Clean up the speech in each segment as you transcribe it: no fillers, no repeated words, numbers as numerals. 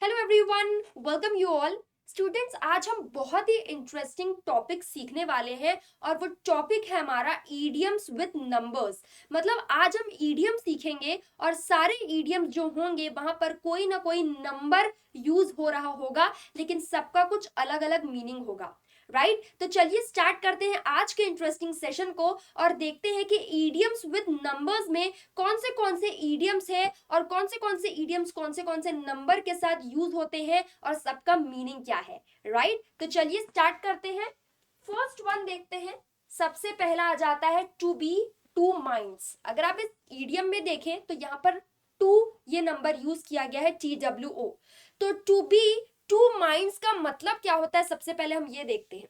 Hello everyone, welcome you all students. आज हम बहुत ही इंटरेस्टिंग टॉपिक सीखने वाले हैं और वो टॉपिक है हमारा ईडियम्स विद नंबर्स। मतलब आज हम ईडियम सीखेंगे और सारे ईडियम्स जो होंगे वहां पर कोई ना कोई नंबर यूज हो रहा होगा, लेकिन सबका कुछ अलग अलग मीनिंग होगा। राइट तो चलिए स्टार्ट करते हैं आज के इंटरेस्टिंग सेशन को और देखते हैं कि ईडियम्स विद नंबर्स में कौन से ईडियम्स है और कौन से ईडियम्स कौन से नंबर के साथ यूज होते हैं और सबका मीनिंग क्या है। राइट तो चलिए स्टार्ट करते हैं। फर्स्ट वन देखते हैं। सबसे पहला आ जाता है टू बी टू माइंड्स। अगर आप इस ईडियम में देखें तो यहाँ पर टू ये नंबर यूज किया गया है TWO। तो टू बी टू माइंड्स का मतलब क्या होता है, सबसे पहले हम ये देखते हैं।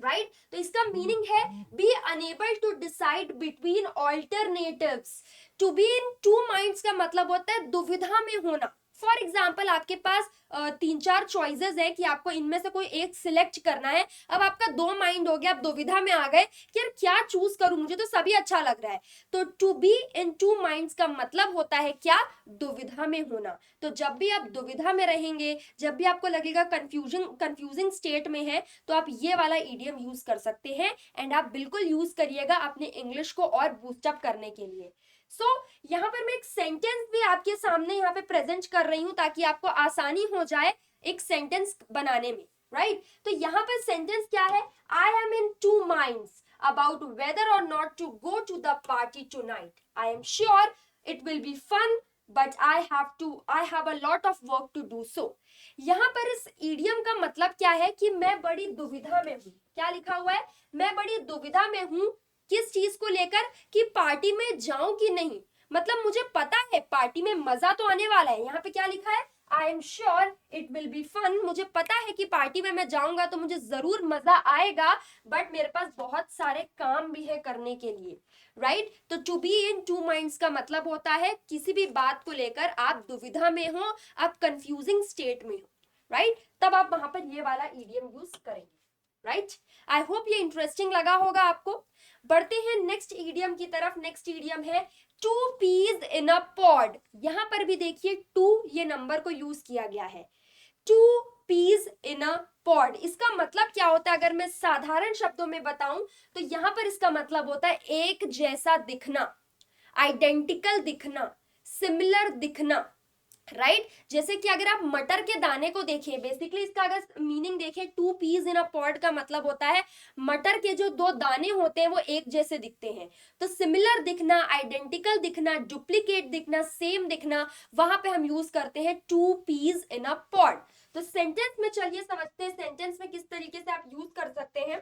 राइट तो इसका मीनिंग है be enable to decide between alternatives. To be in two minds का मतलब होता है दुविधा में होना। फॉर एग्जाम्पल आपके पास तीन चार चॉइसेस है कि आपको इनमें से कोई एक सिलेक्ट करना है। अब आपका दो माइंड हो गया, आप दुविधा में आ गए कि यार क्या चूज करूं, मुझे तो सभी अच्छा लग रहा है। तो to be in two minds का मतलब होता है क्या, दुविधा में होना। तो जब भी आप दुविधा में रहेंगे, जब भी आपको लगेगा कंफ्यूजिंग स्टेट में है, तो आप ये वाला ईडियम यूज कर सकते हैं। एंड आप बिल्कुल यूज करिएगा अपने इंग्लिश को और बूस्टअप करने के लिए। यहाँ पर मैं एक सेंटेंस भी आपके सामने यहाँ पे प्रेजेंट कर रही हूं ताकि आपको आसानी हो जाए एक सेंटेंस बनाने में। राइट तो यहाँ पर सेंटेंस क्या है, I am in two minds about whether or not to go to the party tonight. I am sure it will be fun but I have a lot of work to do. So यहाँ पर इस idiom का मतलब क्या है कि मैं बड़ी दुविधा में हूं। क्या लिखा हुआ है, मैं बड़ी दुविधा में हूं किस चीज को लेकर, कि पार्टी में जाऊं कि नहीं। मतलब मुझे पता है पार्टी में मजा तो आने वाला है। यहाँ पे क्या लिखा है, I am sure it will be fun. मुझे पता है कि पार्टी में मैं जाऊंगा तो मुझे जरूर मजा आएगा, बट मेरे पास बहुत सारे काम भी है करने के लिए। राइट तो to be in two minds का मतलब होता है किसी भी बात को लेकर आप दुविधा में हो, आप कंफ्यूजिंग स्टेट में हो। राइट तब आप वहां पर ये वाला ईडियम यूज करेंगे। राइट आई होप ये इंटरेस्टिंग लगा होगा आपको। बढ़ते हैं नेक्स्ट ईडियम की तरफ। नेक्स्ट ईडियम है two peas in a pod. यहां पर भी देखिए टू ये नंबर को यूज किया गया है। Two peas in a pod इसका मतलब क्या होता है, अगर मैं साधारण शब्दों में बताऊं तो यहां पर इसका मतलब होता है एक जैसा दिखना, आइडेंटिकल दिखना, सिमिलर दिखना। राइट जैसे कि अगर आप मटर के दाने को देखें, बेसिकली इसका अगर मीनिंग देखें, two peas in a pod का मतलब होता है मटर के जो दो दाने होते हैं वो एक जैसे दिखते हैं। तो सिमिलर दिखना, आइडेंटिकल दिखना, डुप्लीकेट दिखना, सेम दिखना, वहां पे हम यूज करते हैं two peas in a pod. तो सेंटेंस में चलिए समझते हैं सेंटेंस में किस तरीके से आप यूज कर सकते हैं।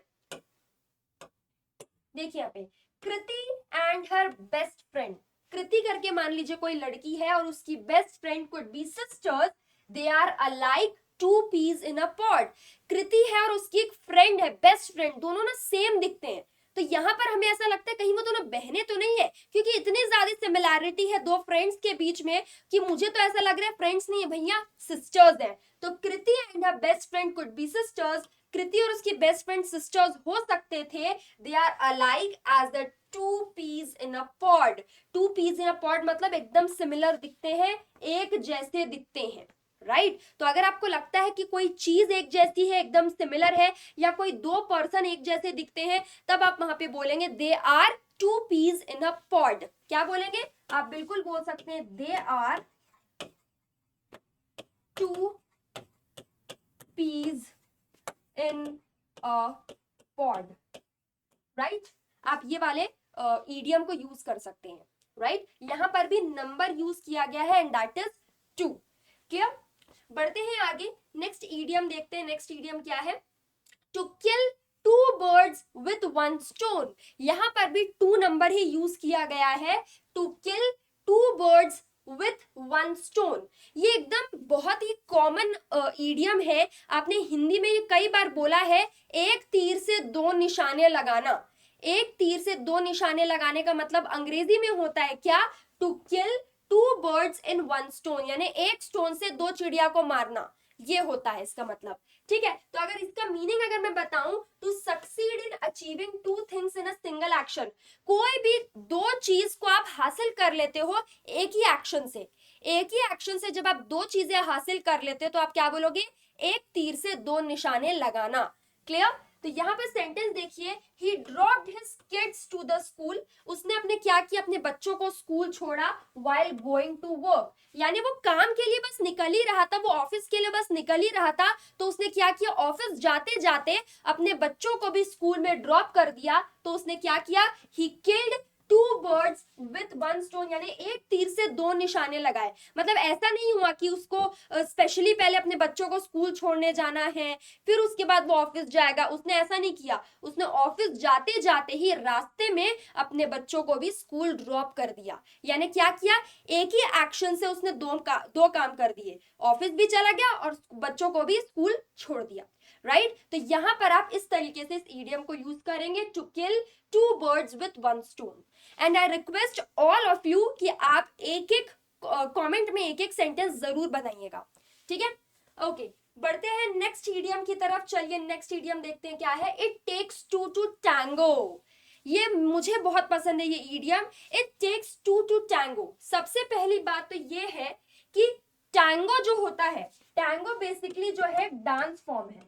देखिए यहाँ पे Kriti and her best friend. Kriti करके मान लीजिए कोई लड़की है और उसकी best friend could be sisters, they are alike two peas in a pod. Kriti है और उसकी एक फ्रेंड है, बेस्ट फ्रेंड, दोनों ना सेम दिखते हैं। तो यहाँ पर हमें ऐसा लगता है कहीं वो दोनों बहनें तो नहीं है, क्योंकि इतनी ज्यादा सिमिलैरिटी है दो फ्रेंड्स के बीच में कि मुझे तो ऐसा लग रहा है फ्रेंड्स नहीं है भैया, सिस्टर्स है। तो Kriti and her best friend could be sisters. Kriti और उसकी बेस्ट फ्रेंड सिस्टर्स हो सकते थे। They are alike as the two peas in a pod. Two peas in a pod मतलब एकदम सिमिलर दिखते हैं, एक जैसे दिखते हैं। राइट तो अगर आपको लगता है कि कोई चीज एक जैसी है, एकदम सिमिलर है, या कोई दो पर्सन एक जैसे दिखते हैं, तब आप वहां पे बोलेंगे they are two peas in a pod. क्या बोलेंगे, आप बिल्कुल बोल सकते हैं they are two peas in a pod. Right आप ये वाले ईडियम को यूज कर सकते हैं। राइट यहां पर भी नंबर यूज किया गया है and that is too. Clear, बढ़ते हैं आगे। नेक्स्ट ईडियम देखते हैं। नेक्स्ट ईडियम क्या है, to kill two birds with one stone. यहां पर भी टू नंबर ही यूज किया गया है। To kill two birds with one stone ये एकदम बहुत ही कॉमन ईडियम है। आपने हिंदी में ये कई बार बोला है, एक तीर से दो निशाने लगाना। एक तीर से दो निशाने लगाने का मतलब अंग्रेजी में होता है क्या, to kill two birds in one stone, यानी एक स्टोन से दो चिड़िया को मारना, ये होता है इसका मतलब। ठीक है तो अगर इसका मीनिंग अगर मैं बताऊं, to succeed in achieving two things in a single action. कोई भी दो चीज को आप हासिल कर लेते हो एक ही एक्शन से। एक ही एक्शन से जब आप दो चीजें हासिल कर लेते हो तो आप क्या बोलोगे, एक तीर से दो निशाने लगाना। क्लियर? तो यहाँ पे सेंटेंस देखिए, he dropped his kids to the school, उसने अपने क्या किया, अपने बच्चों को स्कूल छोड़ा, व्हाइल गोइंग टू वर्क, यानी वो काम के लिए बस निकल ही रहा था, वो ऑफिस के लिए बस निकल ही रहा था, तो उसने क्या किया, ऑफिस जाते जाते अपने बच्चों को भी स्कूल में ड्रॉप कर दिया। तो उसने क्या किया, he killed two birds with one stone, यानी एक तीर से दो निशाने लगाए। मतलब ऐसा नहीं हुआ कि उसको स्पेशली पहले अपने बच्चों को स्कूल छोड़ने जाना है फिर उसके बाद वो ऑफिस जाएगा, उसने ऐसा नहीं किया। उसने ऑफिस जाते जाते ही रास्ते में अपने बच्चों को भी स्कूल ड्रॉप कर दिया। यानी क्या किया, एक ही एक्शन से उसने दो काम कर दिए, ऑफिस भी चला गया और बच्चों को भी स्कूल छोड़ दिया। राइट? तो यहां पर आप इस तरीके से इस इडियम को यूज करेंगे, to kill two birds with one stone. And I request all of you कि आप एक एक कमेंट में एक एक सेंटेंस जरूर बनाइएगा। ठीक है? ओके, बढ़ते हैं नेक्स्ट इडियम की तरफ। चलिए नेक्स्ट इडियम देखते हैं क्या है। It takes two to tango. ये मुझे बहुत पसंद है ये इडियम, it takes two to tango. सबसे पहली बात तो ये है कि टैंगो जो होता है, टैंगो बेसिकली जो है डांस फॉर्म है।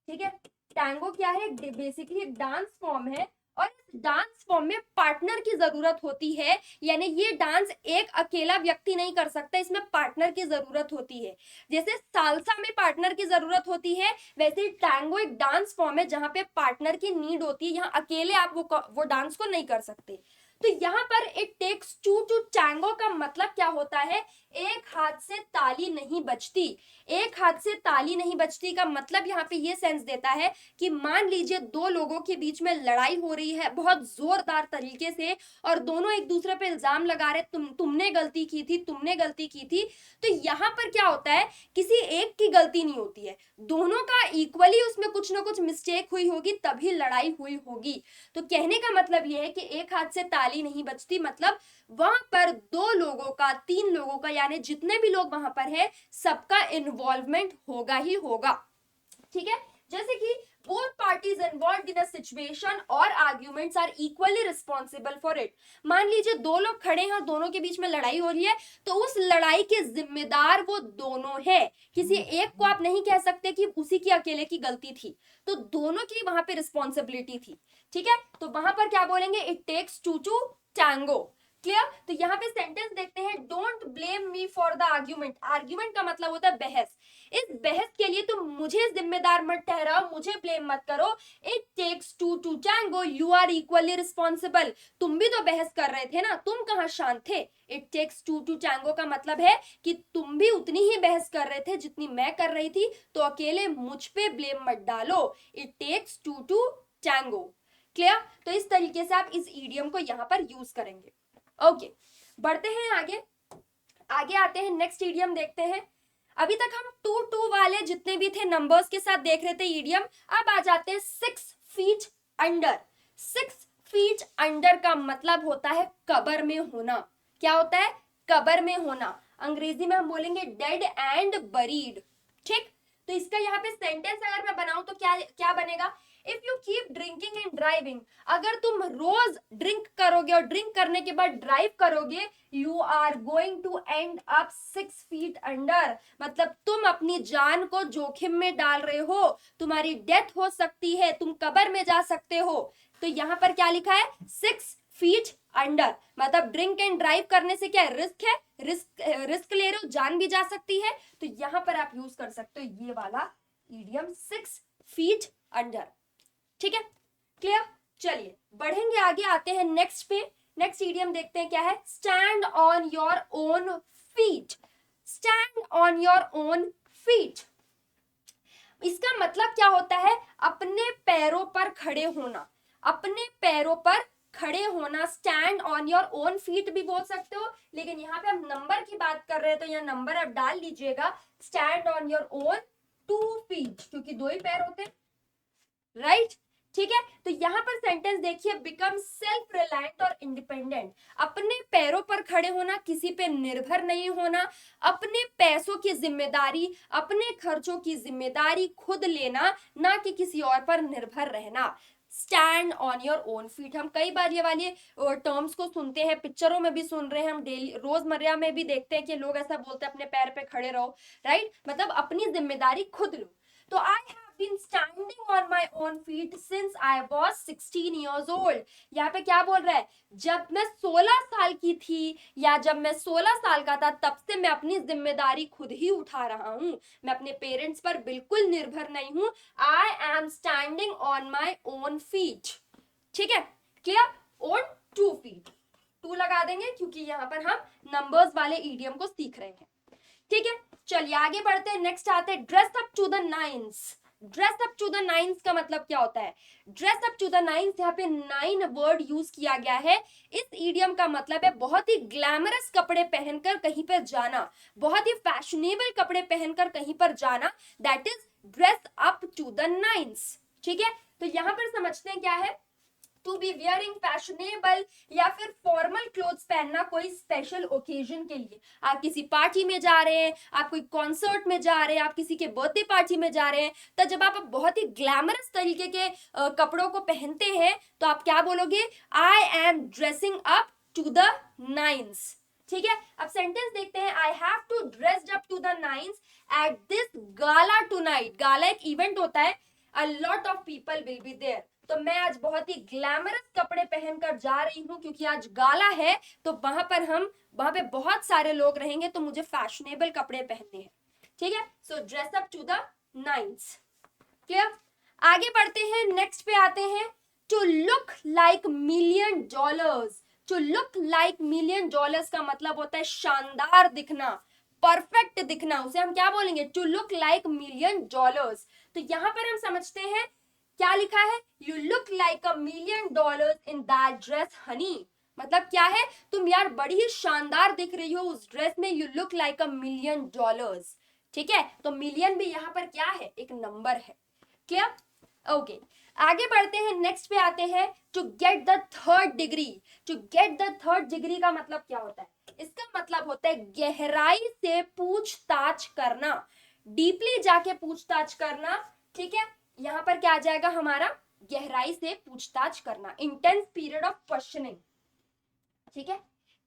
ठीक है? टैंगो क्या है, बेसिकली एक डांस फॉर्म है और इस डांस फॉर्म में पार्टनर की जरूरत होती है। यानी ये डांस एक अकेला व्यक्ति नहीं कर सकता, इसमें पार्टनर की जरूरत होती है। जैसे सालसा में पार्टनर की जरूरत होती है, वैसे ही टैंगो एक डांस फॉर्म है जहां पे पार्टनर की नीड होती है। यहाँ अकेले आप वो डांस को नहीं कर सकते। तो यहाँ पर it takes two to tango का मतलब क्या होता है, एक हाथ से ताली नहीं बजती। एक हाथ से ताली नहीं बजती का मतलब यहाँ पे ये सेंस देता है कि मान लीजिए दो लोगों के बीच में लड़ाई हो रही है बहुत जोरदार तरीके से और दोनों एक दूसरे पे इल्जाम लगा रहे, तुमने गलती की थी, तुमने गलती की थी। तो यहाँ पर क्या होता है, किसी एक की गलती नहीं होती है, दोनों का इक्वली उसमें कुछ ना कुछ मिस्टेक हुई होगी तभी लड़ाई हुई होगी। तो कहने का मतलब यह है कि एक हाथ से ताली नहीं बजती, मतलब वहां पर दो लोगों का, तीन लोगों का, यानी जितने भी लोग वहां पर है सबका इन्वॉल्वमेंट होगा ही होगा। ठीक है? जैसे कि both parties involved in a situation or arguments are equally responsible for it। मान लीजिए दो लोग खड़े हैं और दोनों के बीच में लड़ाई हो रही है, तो उस लड़ाई के जिम्मेदार वो दोनों है। किसी एक को आप नहीं कह सकते कि उसी की अकेले की गलती थी, तो दोनों की वहां पे रिस्पॉन्सिबिलिटी थी। ठीक है? तो वहां पर क्या बोलेंगे, it takes two to tango. Clear? तो यहाँ पे सेंटेंस देखते हैं, don't blame me for the argument. Argument का मतलब होता है बहस। इस बहस के लिए तुम मुझे जिम्मेदार मत ठहराओ, मुझे ब्लेम मत करो। It takes two to tango, you are equally responsible. तुम भी तो बहस कर रहे थे ना, तुम कहाँ शांत थे। It takes two to tango का मतलब है कि तुम भी उतनी ही बहस कर रहे थे जितनी मैं कर रही थी, तो अकेले मुझ पे ब्लेम मत डालो। It takes two to tango. Clear? तो इस तरीके से आप इस इडियम को यहां पर यूज करेंगे। ओके, बढ़ते हैं आगे। आगे आते हैं, नेक्स्ट इडियम देखते हैं। अभी तक हम टू टू वाले जितने भी थे नंबर्स के साथ देख रहे थे इडियम। अब आ जाते हैं 6 फीट अंडर। 6 फीट अंडर का मतलब होता है कब्र में होना। क्या होता है? कब्र में होना। अंग्रेजी में हम बोलेंगे डेड एंड बरीड। ठीक? तो इसका यहाँ पे सेंटेंस अगर मैं बनाऊं तो क्या क्या बनेगा, if you keep drinking and driving. अगर तुम रोज ड्रिंक करोगे और ड्रिंक करने के बाद ड्राइव करोगे, you are going to end up 6 feet under. मतलब तुम अपनी जान को जोखिम में डाल रहे हो, तुम्हारी डेथ हो सकती है, तुम कब्र में जा सकते हो। तो यहां पर क्या लिखा है, 6 फीट अंडर। मतलब ड्रिंक एंड ड्राइव करने से क्या रिस्क है, रिस्क ले रहे हो, जान भी जा सकती है। तो यहां पर आप यूज कर सकते हो ये वाला इडियम, 6 फीट अंडर। ठीक है? क्लियर? चलिए बढ़ेंगे आगे, आते हैं नेक्स्ट पे। नेक्स्ट इडियम देखते हैं क्या है, stand on your own feet. Stand on your own feet, इसका मतलब क्या होता है, अपने पैरों पर खड़े होना। अपने पैरों पर खड़े होना, stand on your own feet भी बोल सकते हो, लेकिन यहाँ पे हम नंबर की बात कर रहे हैं तो यहाँ नंबर आप डाल लीजिएगा। Stand on your own 2 feet, क्योंकि दो ही पैर होते, राइट? ठीक है? तो यहां पर सेंटेंस देखिए, बिकम सेल्फ रिलायंट और इंडिपेंडेंट। अपने पैरों पर खड़े होना, किसी पे निर्भर नहीं होना, अपने पैसों की जिम्मेदारी, अपने खर्चों की जिम्मेदारी खुद लेना, ना कि किसी और पर निर्भर रहना। Stand on your own feet. हम कई बार ये वाली टर्म्स को सुनते हैं, पिक्चरों में भी सुन रहे हैं, हम डेली रोजमर्रा में भी देखते हैं कि लोग ऐसा बोलते हैं अपने पैर पे खड़े रहो, राइट, मतलब अपनी जिम्मेदारी खुद लो। तो I have been standing on my own feet since I was 16 years old। यहाँ पे क्या बोल रहा है, जब मैं 16 साल की थी या जब मैं 16 साल का था तब से मैं अपनी जिम्मेदारी खुद ही उठा रहा हूं, मैं अपने पेरेंट्स पर बिल्कुल निर्भर नहीं हूं। I am standing on my own feet. ठीक है, क्लियर, ऑन 2 feet, 2 लगा देंगे क्योंकि यहाँ पर हम नंबर्स वाले ईडियम को सीख रहे हैं। ठीक है, चलिए आगे बढ़ते हैं। नेक्स्ट आते हैं dress up to the nines. Dress up to the nines का मतलब क्या होता है? Dress up to the nines, यहाँ पे 9 वर्ड यूज किया गया है। इस ईडियम का मतलब है बहुत ही ग्लैमरस कपड़े पहनकर कहीं पर जाना, बहुत ही फैशनेबल कपड़े पहनकर कहीं पर जाना, that is dress up to the nines. ठीक है, तो यहाँ पर समझते हैं क्या है, टू बी वियरिंग फैशनेबल या फिर फॉर्मल क्लोथ्स पहनना कोई स्पेशल ओकेजन के लिए। आप किसी पार्टी में जा रहे हैं, आप कोई कॉन्सर्ट में जा रहे हैं, आप किसी के बर्थडे पार्टी में जा रहे हैं, तो जब आप बहुत ही ग्लैमरस तरीके के कपड़ों को पहनते हैं तो आप क्या बोलोगे, I am dressing up to the nines. ठीक है, अब सेंटेंस देखते हैं, I have to dressed up to the nines at this gala tonight. Gala एक इवेंट होता है, a lot of people will be there. तो मैं आज बहुत ही ग्लैमरस कपड़े पहनकर जा रही हूं क्योंकि आज गाला है, तो वहां पे बहुत सारे लोग रहेंगे, तो मुझे फैशनेबल कपड़े पहनने हैं। ठीक है, so dress up to the nines. Clear, आगे बढ़ते हैं, नेक्स्ट पे आते हैं, to look like $1,000,000। To look like $1,000,000 का मतलब होता है शानदार दिखना, परफेक्ट दिखना, उसे हम क्या बोलेंगे, टू लुक लाइक $1,000,000। तो यहां पर हम समझते हैं क्या लिखा है, you look like $1,000,000 in that dress Honey. मतलब क्या है, तुम यार बड़ी ही शानदार दिख रही हो उस ड्रेस में, यू लुक लाइक $1,000,000। ठीक है, तो मिलियन भी यहाँ पर क्या है, एक नंबर है। क्लियर, ओके, आगे बढ़ते हैं, नेक्स्ट पे आते हैं, to get the 3rd degree. To get the 3rd degree का मतलब क्या होता है, इसका मतलब होता है गहराई से पूछताछ करना, डीपली जाके पूछताछ करना। ठीक है, यहां पर क्या आ जाएगा हमारा, गहराई से पूछताछ करना, इंटेंस पीरियड ऑफ क्वेश्चनिंग। ठीक है,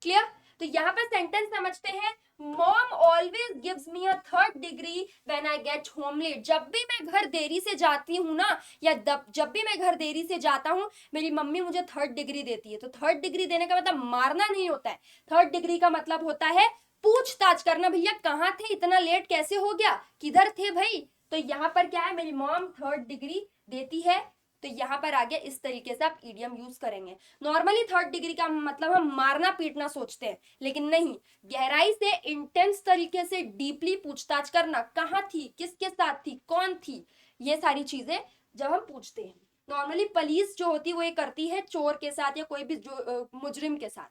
क्लियर, तो यहां पर सेंटेंस समझते हैं, mom always gives me a 3rd degree when I get home late. जब भी मैं घर देरी से जाती हूँ ना, या जब भी मैं घर देरी से जाता हूँ, मेरी मम्मी मुझे 3rd डिग्री देती है। तो 3rd डिग्री देने का मतलब मारना नहीं होता है, 3rd डिग्री का मतलब होता है पूछताछ करना, भैया कहाँ थे, इतना लेट कैसे हो गया, किधर थे भाई। तो यहाँ पर क्या है, मेरी मॉम 3rd डिग्री देती है, तो यहाँ पर आगे इस तरीके से आप ईडियम यूज करेंगे। नॉर्मली 3rd डिग्री का मतलब हम मारना पीटना सोचते हैं, लेकिन नहीं, गहराई से इंटेंस तरीके से डीपली पूछताछ करना, कहाँ थी, किसके साथ थी, कौन थी, ये सारी चीजें जब हम पूछते हैं। नॉर्मली पुलिस जो होती है वो ये करती है चोर के साथ या कोई भी मुजरिम के साथ।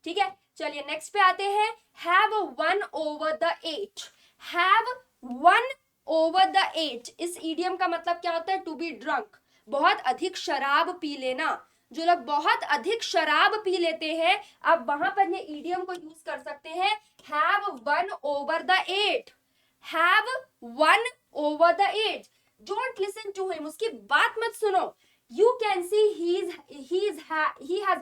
ठीक है, चलिए नेक्स्ट पे आते हैं, have one over the 8। Have one over the 8, इस ईडियम का मतलब क्या होता है, टू बी ड्रंक, बहुत अधिक शराब पी लेना। जो लोग बहुत अधिक शराब पी लेते हैं, अब वहां पर ये ईडियम को यूज कर सकते हैं, have one over the 8। Have one over the 8, don't listen to him, उसकी बात मत सुनो। You can see he has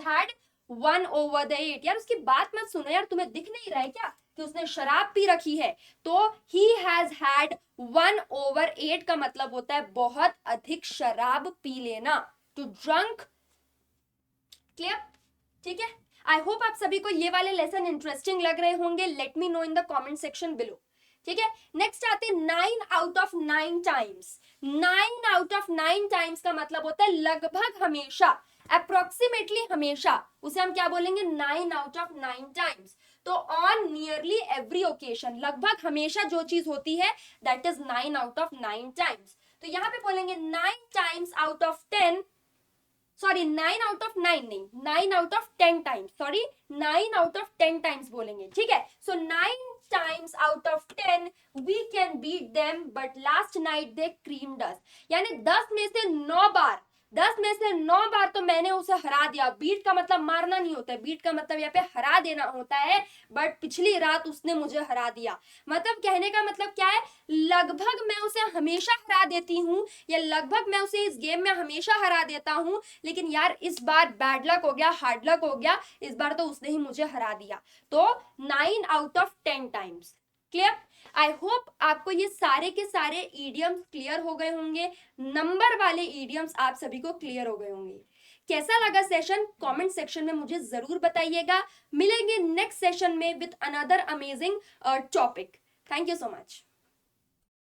had 1 over the 8। यार उसकी बात मत सुनो, यार तुम्हें दिख नहीं रहा है क्या कि उसने शराब पी रखी है। तो he has had 1 over 8 का मतलब होता है बहुत अधिक शराब पी लेना, टू ड्रंक। क्लियर, ठीक है, आई होप आप सभी को ये वाले लेसन इंटरेस्टिंग लग रहे होंगे, let me know in the comment section below. ठीक है, नेक्स्ट आते हैं 9 out of 9 times. 9 out of 9 times का मतलब होता है लगभग हमेशा, अप्रोक्सीमेटली हमेशा, उसे हम क्या बोलेंगे, 9 out of 9 टाइम्स। तो ऑन नियरली एवरी ओकेशन, लगभग हमेशा जो चीज होती है, that is 9 out of 9 times. तो यहां पे बोलेंगे 9 times out of 10, sorry 9 out of 9 नहीं, 9 out of 10 times, sorry 9 out of 10 times बोलेंगे। ठीक है, सो 9 times out of 10 we can beat them but last night they creamed us। यानी 10 में से 9 बार, 10 में से 9 बार तो मैंने उसे हरा दिया। बीट का मतलब मारना नहीं होता है, बीट का मतलब यहाँ पे हरा देना होता है, बट पिछली रात उसने मुझे हरा दिया। मतलब कहने का मतलब क्या है, लगभग मैं उसे हमेशा हरा देती हूँ या लगभग मैं उसे इस गेम में हमेशा हरा देता हूँ, लेकिन यार इस बार बैड लक हो गया, हार्ड लक हो गया, इस बार तो उसने ही मुझे हरा दिया। तो 9 out of 10 times. Clear? I hope आपको ये सारे के सारे ईडियम्स क्लियर हो गए होंगे, नंबर वाले ईडियम्स आप सभी को क्लियर हो गए होंगे। कैसा लगा सेशन कमेंट सेक्शन में मुझे जरूर बताइएगा। मिलेंगे नेक्स्ट सेशन में with another amazing topic. Thank you so much.